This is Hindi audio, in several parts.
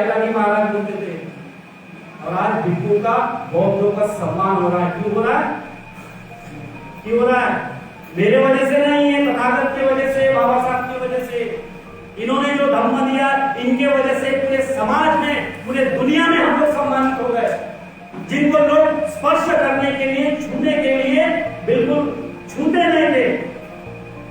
बैरागी महाराज बोलते थे। और आज भिक्षु का बौद्धों का सम्मान हो रहा है। क्यों हो रहा है? क्यों हो रहा है? मेरे वजह से नहीं है, तथागत की वजह से, बाबा साहब की वजह से। इन्होंने जो धर्म दिया, इनके वजह से पूरे समाज में, पूरे दुनिया में हम लोग सम्मानित हो गए। जिनको लोग स्पर्श करने के लिए, छूने के लिए बिल्कुल छूते नहीं थे,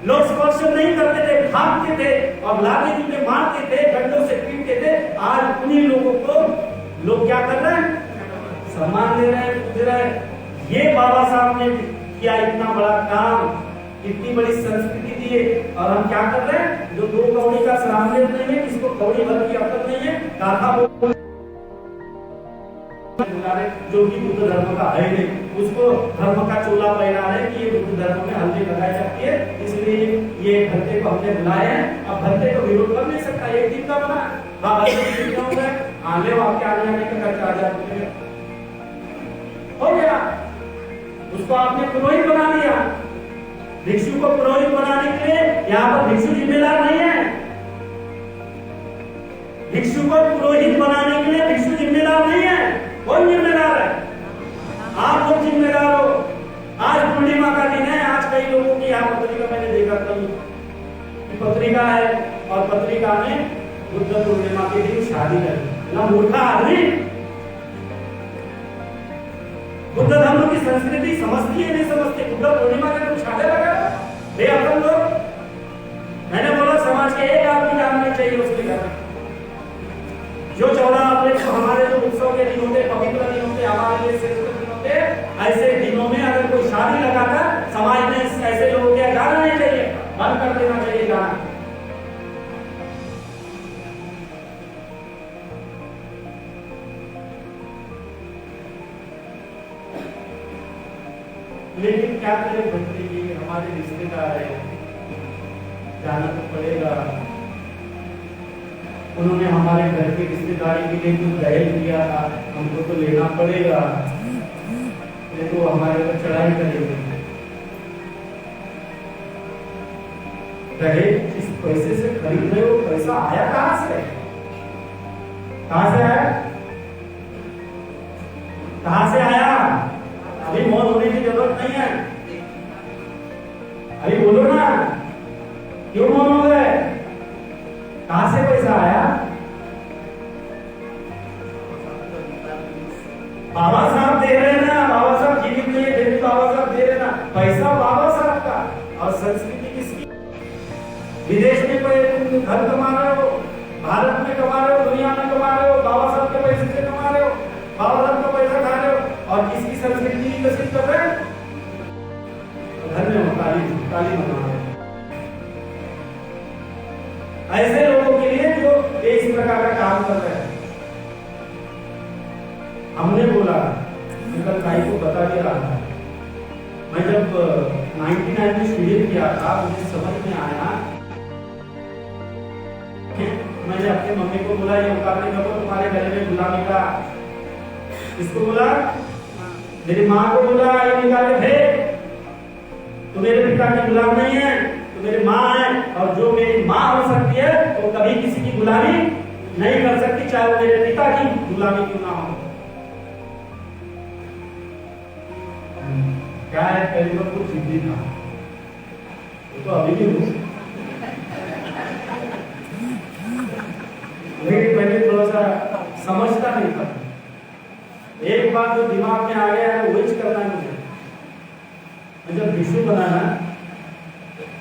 लोग स्पर्श नहीं करते थे, भागते थे और लाठी जूते मारते थे, डंडों से पीटते थे। आज उन्हीं लोगों को लोग क्या कर रहे हैं? सम्मान दे रहे हैं, पूज रहे हैं। ये बाबा साहब ने किया इतना बड़ा काम, इतनी बड़ी संस्कृति दी है, और हम क्या कर रहे हैं? जो दो कौड़ी का सामने नहीं है, जिसको कौड़ी भर की अकल नहीं है, गाथा जो कि बुद्ध धर्म का है नहीं, उसको धर्म का चोला पहना रहे कि ये बुद्ध धर्म में हल्दी लगाई जाती है, इसलिए ये भंते को हमने बुलाए हैं। अब भंते को विरोध कर नहीं सकता, एक दिन का बना आने वाले आने का खर्चा आ जाए हो गया। उसको आपने पुरोहित बना दिया। भिक्षु को पुरोहित बनाने के लिए यहाँ पर भिक्षु जिम्मेदार नहीं है। भिक्षु को पुरोहित बनाने के लिए भिक्षु जिम्मेदार नहीं है। कौन जिम्मेदार है? आप लोग जिम्मेदार हो। आज पूर्णिमा का दिन है। आज कई लोगों की यहाँ पत्रिका मैंने देखा कल पत्रिका है, और पत्रिका में बुद्ध पूर्णिमा के दिन शादी कर ना। मूर्खा आदमी बुद्ध धर्म की संस्कृति समझती है नहीं समझती? बुद्ध पूर्णिमा के दिन शादी लगा बेअकल लोग। मैंने बोला समाज के एक आदमी जानना चाहिए उसके घर जो 14 अप्रैल को हमारे जो उत्सव के दिन होते, पवित्र दिन होते, हमारे लिए श्रेष्ठ दिन होते, ऐसे दिनों में अगर कोई शादी लगाता, समाज में ऐसे लोगों के जाना नहीं चाहिए, बंद कर देना चाहिए जाना। लेकिन क्या करें भक्ति की, हमारे रिश्तेदार है, जाना तो पड़ेगा। उन्होंने हमारे घर की रिश्तेदारी के लिए कुछ दहेज दिया था, हमको तो लेना पड़ेगा, नहीं तो हमारे ऊपर चढ़ाई करेंगे। दहेज जिस पैसे से खरीद रहे हो, पैसा आया कहां से? कहां से आया? कहां से आया? अभी मौत होने की जरूरत नहीं है। अभी बोलो ना, क्यों मौत हो गए? कहां से पैसा आया? बाबा साहब दे रहे ना, बाबा साहब जीवित नहीं है, फिर बाबा साहब दे रहे ना। पैसा बाबा साहब का, और संस्कृति किसकी? विदेश में कोई घर कमा रहे हो, भारत में कमा रहे हो, दुनिया में कमा रहे हो, बाबा साहब के पैसे से कमा रहे हो, बाबा साहब का पैसा खा रहे हो, और किसकी संस्कृति की तस्वीर कर रहे हैं? घर में ताली बना रहे। ऐसे लोगों के लिए जो इस प्रकार का काम कर रहे हैं, हमने बोला, अंकल भाई को बता दे रहा था। मैं जब 99 में स्टूडेंट किया था, मुझे समझ में आया, मैंने अपनी मम्मी को बोला, ये मुकाबले करो तुम्हारे गले में गुलामी का। इसको बोला, मेरी माँ को बोला, ये निकाले फेंक, तो मेरे पिता की गुलाम नहीं है, तो मेरी माँ है, और जो मेरी माँ हो सकती है वो कभी किसी की गुलामी नहीं कर सकती, चाहे वो मेरे पिता की गुलामी क्यों ना हो। क्या है, पहले तो कुछ जिद्दी था, तो अभी भी हूँ, लेकिन पहले थोड़ा सा समझता नहीं था। एक बात जो दिमाग में आ गया है वही करना है मुझे। मैं जब भिक्षु बना ना,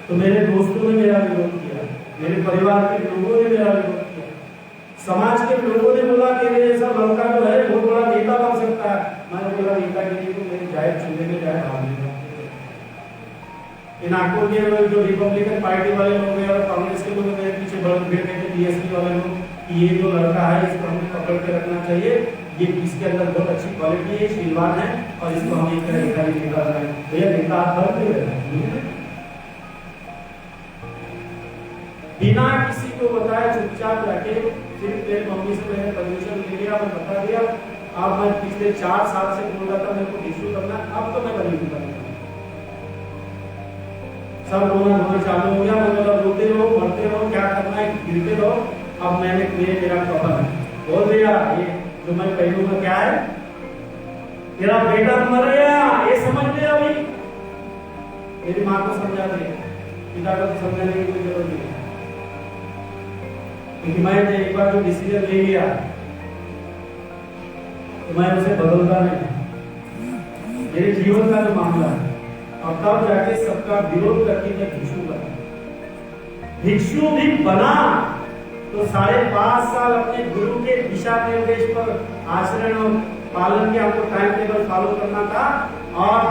तो मेरे दोस्तों ने मेरा विरोध किया, मेरे परिवार के लोगों ने मेरा विरोध किया, समाज के लोगों ने बोला कि ये जैसा लड़का जो है बहुत बड़ा नेता बन सकता है। मैंने बोला नेता के लिए तो मेरी जायज चूल्हे में जाए भाग लेगा। नागपुर के जो रिपब्लिकन पार्टी वाले लोग हैं और कांग्रेस के लोग मेरे पीछे बढ़ गए थे, बीएसपी वाले लोग, कि ये जो लड़का है इसको हमें पकड़ के रखना चाहिए, ये इसके अंदर बहुत अच्छी क्वालिटी है, शीलवान है, और इसको हम एक तरह नेता बनाए। भैया नेता बिना किसी को बताए चुपचाप रखे, सिर्फ मेरी मम्मी से मैंने परमिशन ले लिया, मैं बता दिया। अब मैं पिछले 4 साल से बोल रहा था मेरे को भिक्षु करना, अब तो मैं बनी करना। सब रोना धोना चालू हो गया, मैं बोला रोते रहो, मरते रहो, क्या करना है, गिरते रहो। अब मैंने मेरा कफन बोल दिया ये जो मैं पहनूंगा क्या है, तेरा बेटा मर गया, ये समझ ले अभी। मेरी माँ को समझा दे, पिता को समझाने की कोई जरूरत नहीं है, क्योंकि मैं एक बार जो डिसीजन ले लिया तो मैं उसे बदलता नहीं। मेरे जीवन का जो मामला है, अब तब जाके सबका विरोध करके मैं भिक्षु बना। भिक्षु भी बना तो 5.5 साल अपने गुरु के दिशा निर्देश पर आचरण और पालन के हमको टाइम टेबल फॉलो करना था, और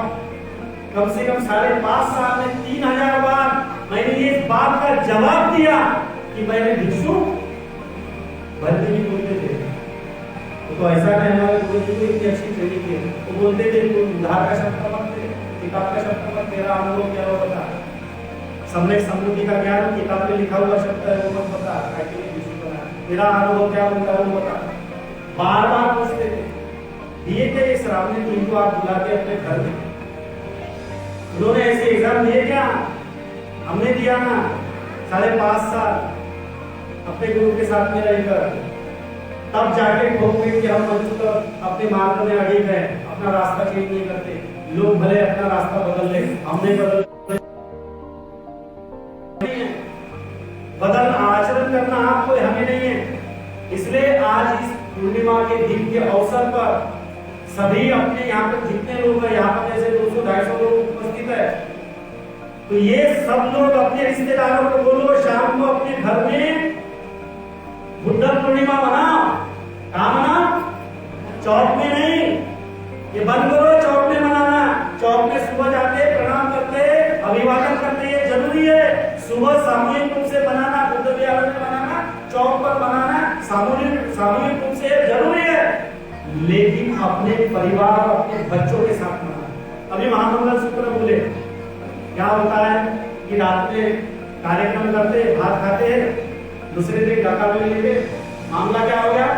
कम से कम 5.5 साल में 3000 बार मैंने ये बात का जवाब दिया कि मैंने भिक्षु बनने की बोलते थे। तो ऐसा नहीं, हमारे गुरु जी को इतनी अच्छी ट्रेनिंग की, वो बोलते थे तू उधार का शब्द मत दे, किताब का शब्द मत, तेरा अनुभव क्या हो बता, सम्यक समृद्धि का ज्ञान किताब में लिखा हुआ शब्द है वो मत बता, तेरा अनुभव क्या होता है वो बता। बार बार पूछते थे। दिए थे इस श्रावणी टीम को आप बुला के अपने घर में, उन्होंने ऐसे एग्जाम दिए क्या? हमने दिया ना 5.5 साल अपने गुरु के साथ में रहकर, तब जाके ठोक पीट के हम मंच पर अपने मार्ग में आगे गए। अपना रास्ता चेंज नहीं करते, लोग भले अपना रास्ता बदल ले, हमने बदल आचरण करना आपको हमें नहीं है। इसलिए आज इस पूर्णिमा के दिन के अवसर पर सभी अपने यहाँ पर जितने लोग हैं, यहाँ पर जैसे 200-250 लोग उपस्थित है, तो ये सब लोग अपने रिश्तेदारों को बोलो शाम को अपने घर में बुद्ध पूर्णिमा मनाओ। कहाँ मनाओ? चौक में नहीं, ये बंद करो चौक में मनाना। चौक में सुबह जाते प्रणाम करते अभिवादन करते, ये जरूरी है। सुबह सामूहिक रूप से बनाना, बुद्ध विहार में बनाना, चौक पर बनाना सामूहिक रूप से जरूरी है, लेकिन अपने परिवार अपने बच्चों के साथ मनाना। अभी महामंगल सूत्र बोले क्या होता है कि रात में कार्यक्रम करते, भात खाते, दूसरे दिन डाका ले लेते, मामला क्या हो गया?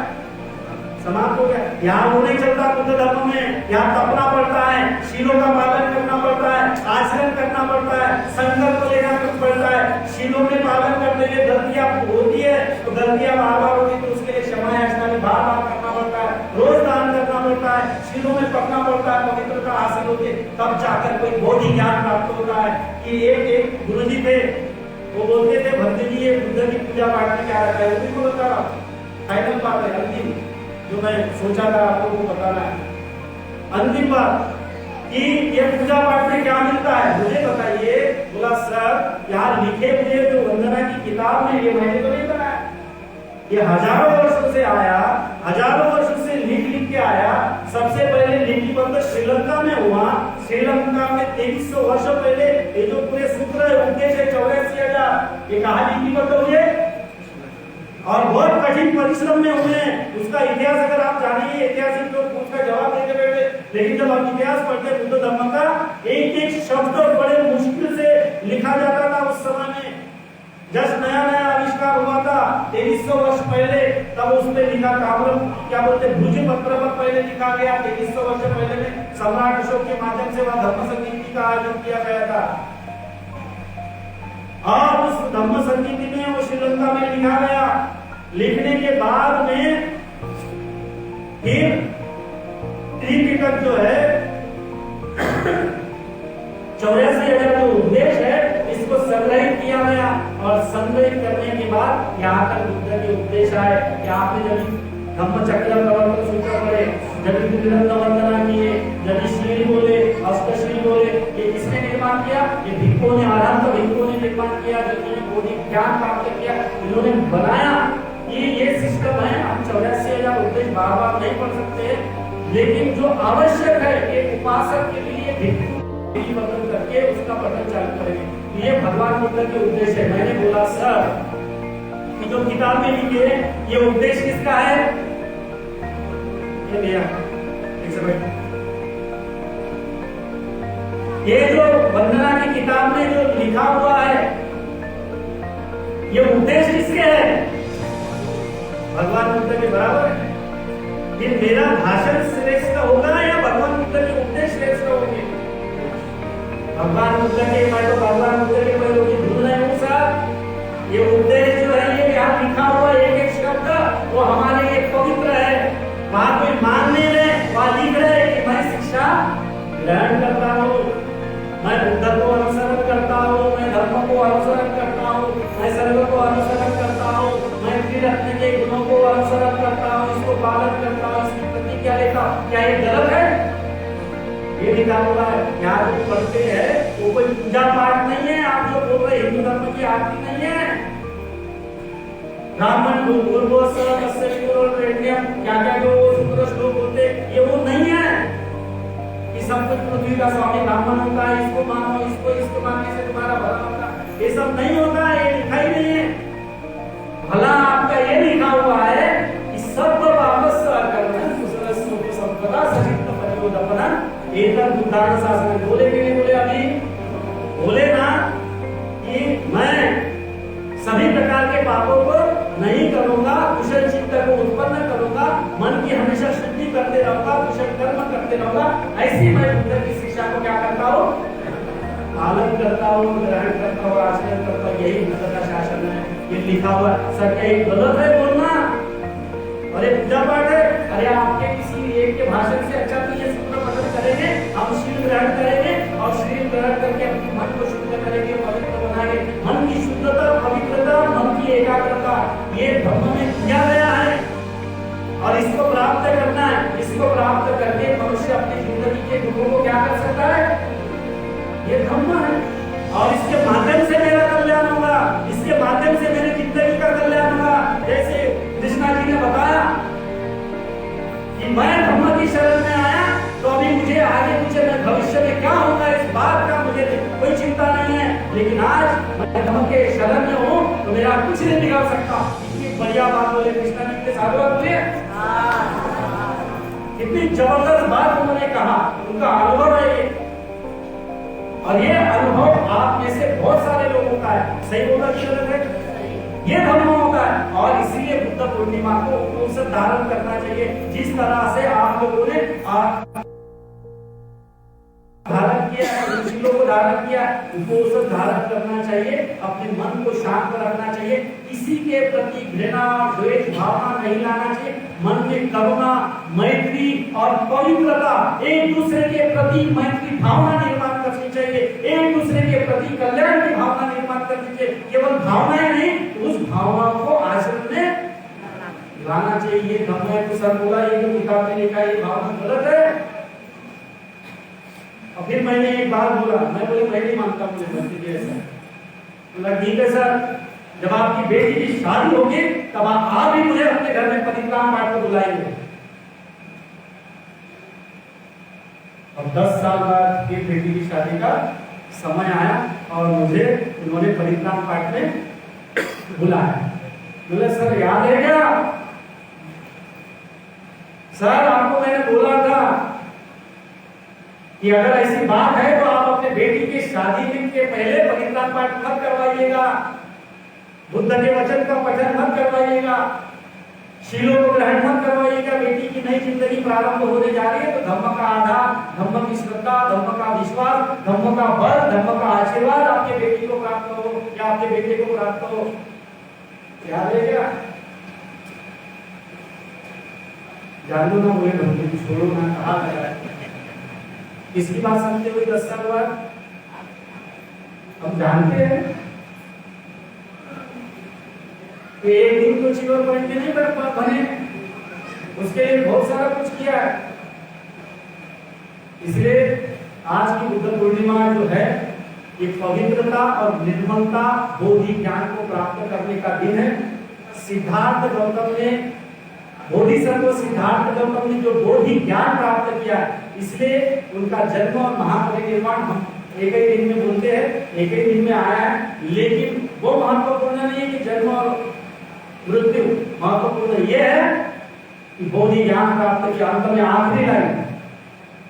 समाप्त हो गया। यहाँ वो नहीं चलता बुद्ध धर्म में, यहाँ तपना पड़ता है, शीलों का पालन करना पड़ता है, आचरण करना पड़ता है, संकल्प लेना पड़ता है। शीलों में पालन करने में गलतियां होती है, तो गलतियां बार-बार होती है, तो उसके लिए क्षमा याचना बार-बार करना पड़ता है, रोज दान करना पड़ता है, शीलों में पकना पड़ता है, पवित्रता हासिल होती है, तब जाकर कोई बोधि ज्ञान प्राप्त होता है। कि एक गुरुजी थे, वो बोलते थे भक्त जी ये बुद्ध की पूजा पाठ में क्या रखा है, वो भी को बता रहा हूं। फाइनल बात है, अंतिम जो मैं सोचा था आप लोगों को बताना है, अंतिम बात कि ये पूजा पाठ में क्या मिलता है मुझे बताइए। बोला सर यहाँ लिखे हुए जो वंदना की किताब में, ये मैंने तो नहीं बनाया, ये हजारों वर्षों से आया, हजारों वर्षों से लिख के आया। सबसे पहले लिपिबद्ध श्रीलंका में हुआ, श्रीलंका में 2300 वर्ष पहले ये जो पूरे सूत्र है उपदेश है 84,000, ये कहाँ लिपिबद्ध हुए और बहुत कठिन परिश्रम में हुए। उसका इतिहास अगर आप जानिए, ऐतिहासिक लोग उसका जवाब देते बैठे, लेकिन जब आप इतिहास पढ़ते बुद्ध धर्म का, एक एक शब्द बड़े मुश्किल से लिखा जाता था उस समय में। जब नया नया आविष्कार हुआ था 2300 वर्ष पहले, तब उसमें लिखा था, क्या बोलते भुज पत्र पर पहले लिखा गया। 2300 वर्ष पहले में सम्राट अशोक के माध्यम से वह धर्म संगीति का आयोजन किया गया था, और उस धम्म संगीति में वो श्रीलंका में लिखा गया। लिखने के बाद में फिर त्रिपिटक जो है 84,000 जो उपदेश है, इसको संग्रहित किया गया, और संग्रहित करने के बाद यहाँ तक बुद्ध के उपदेश आए। यहाँ पे जब धम्मचक्र प्रवर्तन सूत्र पढ़े, जब त्रिरत्न वंदना किए, जब शील बोले, अष्टशील बोले, ये किसने निर्माण किया? ये भिक्षुओं ने, आरंभ भिक्षुओं ने निर्माण किया, जिन्होंने बोधि ज्ञान प्राप्त किया, इन्होंने बनाया। ये सिस्टम है। हम 84,000 उपदेश बार बार नहीं पढ़ सकते, लेकिन जो आवश्यक है एक उपासक के लिए भिक्षु बदल करके उसका पठन चालू करेंगे। ये भगवान बुद्ध के उपदेश है। मैंने बोला सर कि जो किताब में लिखे ये उपदेश किसका है? ये मेरा। ये जो वंदना की किताब में जो लिखा हुआ है, ये उपदेश किसके है? भगवान बुद्ध के बराबर है। ये मेरा भाषण श्रेष्ठ होगा या भगवान बुद्ध के उपदेश श्रेष्ठ होंगे? भगवान बुद्ध के, मैं तो भगवान बुद्ध के पैरों की धूल नहीं हूं सर। ये उपदेश जो है, ये यहाँ लिखा हुआ एक एक शब्द वो हमारे लिए पवित्र वहां कोई मान नहीं रहे, वहां लिख रहे कि मैं शिक्षा ग्रहण करता हूँ, मैं बुद्ध को अनुसरण करता हूँ, मैं धर्म को अनुसरण करता हूँ, मैं सर्व को अनुसरण करता हूँ, मैं त्रिरत्न के गुणों को अनुसरण करता हूँ, इसको पालन करता हूँ, इसकी प्रतिज्ञा लेता हूँ। क्या ये गलत है? ये लिखा हुआ है। यहाँ जो पढ़ते हैं वो कोई पूजा पाठ नहीं है। आप जो बोल रहे हिंदू धर्म की आरती नहीं है। ब्राह्मण क्या क्या जो सूत्र श्लोक होते ये वो नहीं है कि सब कुछ पृथ्वी का स्वामी ब्राह्मण होता है, इसको मानो, इसको मानने से तुम्हारा भला होगा, ये सब नहीं होता है, ये लिखा ही नहीं है। भला आपका ये लिखा हुआ है कि सब वापस करना कुशलस्व संपदा सचित परियोदपना एतद उदाहरण शास्त्र बोले कि नहीं बोले? अभी बोले ना कि मैं सभी प्रकार के पापों को नहीं करूंगा, कुशल चित्त को उत्पन्न करूंगा, मन की हमेशा शुद्धि करते रहूंगा, कुशल कर्म करते रहूंगा। ऐसी मैं बुद्ध की शिक्षा को क्या करता हूँ? पालन करता हूँ, ग्रहण करता हूँ, आचरण करता हूँ। यही बुद्ध का शासन है। ये लिखा हुआ सर क्या ये गलत है बोलना? अरे पूजा पाठ है, अरे आपके किसी एक के भाषण से अच्छा तो ये सूत्र पठन करेंगे, हम शील ग्रहण करेंगे और शील ग्रहण करके अपने मन को शुद्ध करेंगे, पवित्र बनाएंगे। मन की शुद्धता, पवित्रता, मन की एकाग्रता ये धर्म में किया गया है और इसको प्राप्त करना है। इसको प्राप्त करके मनुष्य अपनी जिंदगी के दुखों को क्या कर सकता है? ये धर्म है और इसके माध्यम से मेरा कल्याण होगा, इसके माध्यम से मेरी जिंदगी का कल्याण होगा। जैसे कृष्णा जी ने बताया कि मैं धर्म की शरण में आया तो अभी मुझे आगे मुझे मैं भविष्य में क्या होगा इस बात का मुझे कोई चिंता नहीं है, लेकिन आज मैं धर्म के शरण में हूँ तो मेरा कुछ नहीं बिगाड़ सकता। इतनी बढ़िया बात बोले कृष्णा जी के साथ बोले, कितनी जबरदस्त बात उन्होंने कहा, उनका अनुभव है ये। और ये अनुभव आप में से बहुत सारे लोगों का है। सही बोला कि गलत है? ये धर्म होता है और इसीलिए बुद्ध पूर्णिमा को उपवास धारण करना चाहिए। जिस तरह से आप लोगों ने धारण किया है, ऋषियों को धारण किया है, उपवास धारण करना चाहिए। अपने मन को शांत रखना चाहिए, किसी के प्रति घृणा द्वेष भावना नहीं लाना चाहिए। मन में करुणा, मैत्री और पवित्रता, एक दूसरे के प्रति मैत्री भावना निर्माण करनी चाहिए, एक दूसरे के प्रति कल्याण की भावना निर्माण करनी चाहिए। केवल भावनाएं नहीं, उस भावनाओं को आचरण में लाना चाहिए। ये धर्म है तो सर बोला ये जो किताब में लिखा है ये भावना गलत है। और फिर मैंने एक बात बोला, मैं बोले मैं नहीं मानता मुझे भक्ति के ऐसा। बोला ठीक है सर, जब आपकी बेटी की शादी होगी तब आप भी मुझे अपने घर में परिक्रमा पाठ को बुलाएंगे। और 10 साल बाद ये बेटी की शादी का समय आया और मुझे उन्होंने परिक्रमा पाठ में बुलाया। बोले सर याद है क्या? सर आपको मैंने बोला था कि अगर ऐसी बात है तो आप अपने बेटी की शादी के पहले परिक्रमा पाठ मत करवाइएगा, बुद्ध के वचन का पठन मत करवाइएगा, शीलों को ग्रहण मत करवाइएगा। बेटी की नई जिंदगी प्रारंभ होने जा रही है तो धम्म का आधार, धम्म की श्रद्धा, धम्म का विश्वास, धम्म का बल, धम्म का आशीर्वाद आपके बेटी को प्राप्त हो या आपके बेटे को प्राप्त हो। याद है क्या? जानो ना बोले भक्ति छोड़ो ना, कहा गया है। किसकी बात समझते हुए 10 साल बाद हम जानते हैं कि एक दिन तो जीवन बन के नहीं बने, उसके लिए बहुत सारा कुछ किया है। इसलिए आज की बुद्ध पूर्णिमा जो है ये पवित्रता और निर्मलता, बोधि ज्ञान को प्राप्त करने का दिन है। सिद्धार्थ गौतम ने, बोधिसत्व सिद्धार्थ गौतम ने जो बोधि ज्ञान प्राप्त किया, इसलिए उनका जन्म और महापरिनिर्वाण हम एक ही दिन में बोलते हैं, एक ही दिन में आया है। लेकिन वो महत्वपूर्ण नहीं है कि जन्म और मृत्यु, महत्वपूर्ण ये है कि बोधि ज्ञान प्राप्त किया। अंत में आखिरी लाइन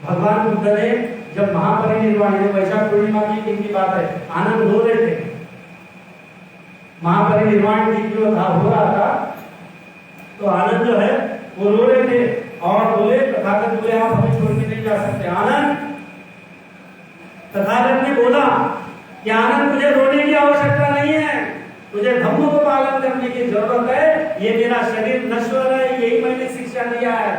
भगवान बुद्ध ने जब महापरिनिर्वाण, वैशाख पूर्णिमा की दिन की बात है, आनंद हो रहे थे, महापरिनिर्वाण दिन जो था हो रहा था तो आनंद जो है वो रो रहे थे और बोले, तथागत बोले आप हमें छोड़ के नहीं जा सकते। आनंद, तथागत ने बोला कि आनंद तुझे रोने की आवश्यकता नहीं है, तुझे धम्म को पालन करने की जरूरत है। ये मेरा शरीर नश्वर है, यही मैंने शिक्षा शिक्षा दिया है।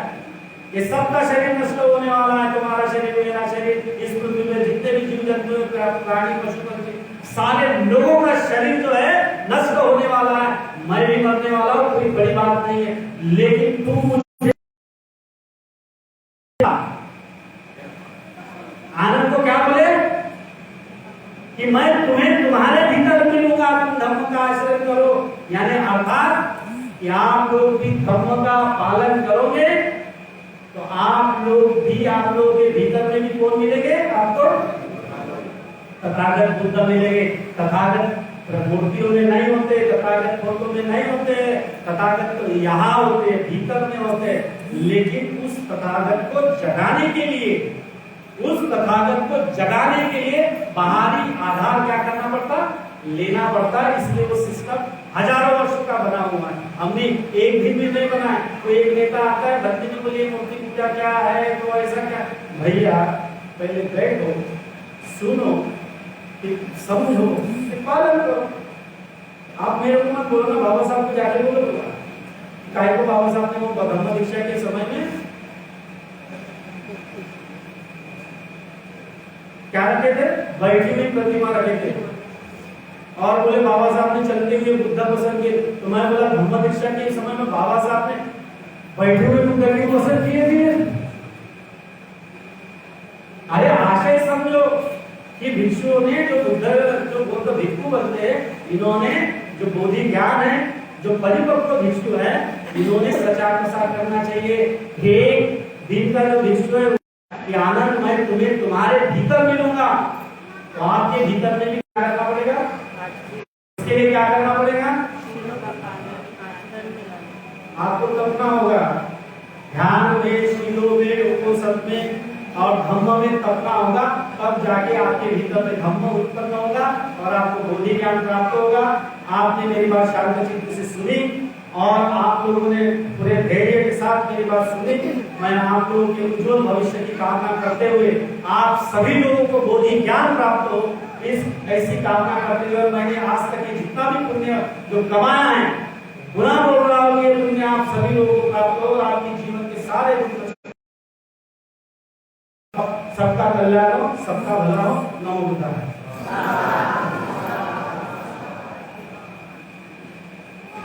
ये सबका शरीर नष्ट होने वाला है, तुम्हारा शरीर, मेरा शरीर, इस पृथ्वी में जितने भी जीव जंतु, प्राणी, पशु पक्षी, सारे लोगों का शरीर जो है नष्ट होने वाला है। मैं भी मरने वाला हूँ, कोई बड़ी बात नहीं है, लेकिन तुम मुझे आनंद को क्या बोले कि मैं तुम्हें तुम्हारे भीतर मिलूंगा, तुम धर्म का आश्रय करो। यानी अर्थात कि आप लोग भी धर्म का पालन करोगे तो आप लोग के भीतर में भी कौन मिलेंगे आपको? तथागत बुद्ध मिलेंगे। तथागत मूर्तियों में नहीं होते, तथागत फोटो में नहीं होते, तथागत तो यहाँ होते, भीतर में होते। लेकिन उस तथागत को जगाने के लिए, बाहरी आधार क्या करना पड़ता? लेना पड़ता। इसलिए वो सिस्टम हजारों वर्षों का बना हुआ है। हमने एक दिन भी नहीं बनाया। कोई एक नेता आता है, भक्ति जी बोलिए मूर्ति पूजा क्या है, तो ऐसा क्या? भैया पहले बैठो, सुनो, समझो, पालन करो। आप मेरे को मत बोलो ना, बाबा साहब को जाके बोलो काहे को बाबा साहब ने वो ब्रह्म दीक्षा के समय में क्या रखे थे? बैठी हुई प्रतिमा रखे थे और बोले बाबा साहब ने चलते हुए बुद्ध पसंद किए। तो मैं बोला ब्रह्म दीक्षा के समय में बाबा साहब ने बैठे हुए बुद्ध को पसंद किए थे। अरे आशय समझो कि भिक्षुओं ने जो बुद्ध भिक्षु बनते हैं, इन्होंने जो बोधि ज्ञान है, जो परिपक्व भिक्षु है, इन्होंने प्रचार प्रसार करना चाहिए। एक दिन का जो भिक्षु है कि आनंद मैं तुम्हें तुम्हारे भीतर मिलूंगा, तो आपके भीतर में भी क्या करना पड़ेगा? इसके लिए क्या करना पड़ेगा? आपको तपना होगा। ध्यान में, शीलों में, उपनिषद में और धम्म में तपना होगा, तब जाके आपके भीतर में धम्म उत्पन्न होगा और आपको बोधि ज्ञान प्राप्त होगा। आपने मेरी बात शांत चित्त से सुनी और आप लोगों ने पूरे धैर्य के साथ मेरी बात सुनी। मैं आप लोगों के उज्जवल भविष्य की कामना करते हुए, आप सभी लोगों को बोधि ज्ञान प्राप्त हो, इस ऐसी कामना करते हुए मैंने आज तक ये जितना भी पुण्य जो कमाया है, गुना बोल रहा हूँ, ये पुण्य आप सभी लोगों को प्राप्त हो। आपके जीवन के सारे सबका कल्याण हो, सबका भला हो। नमो बुद्धाय।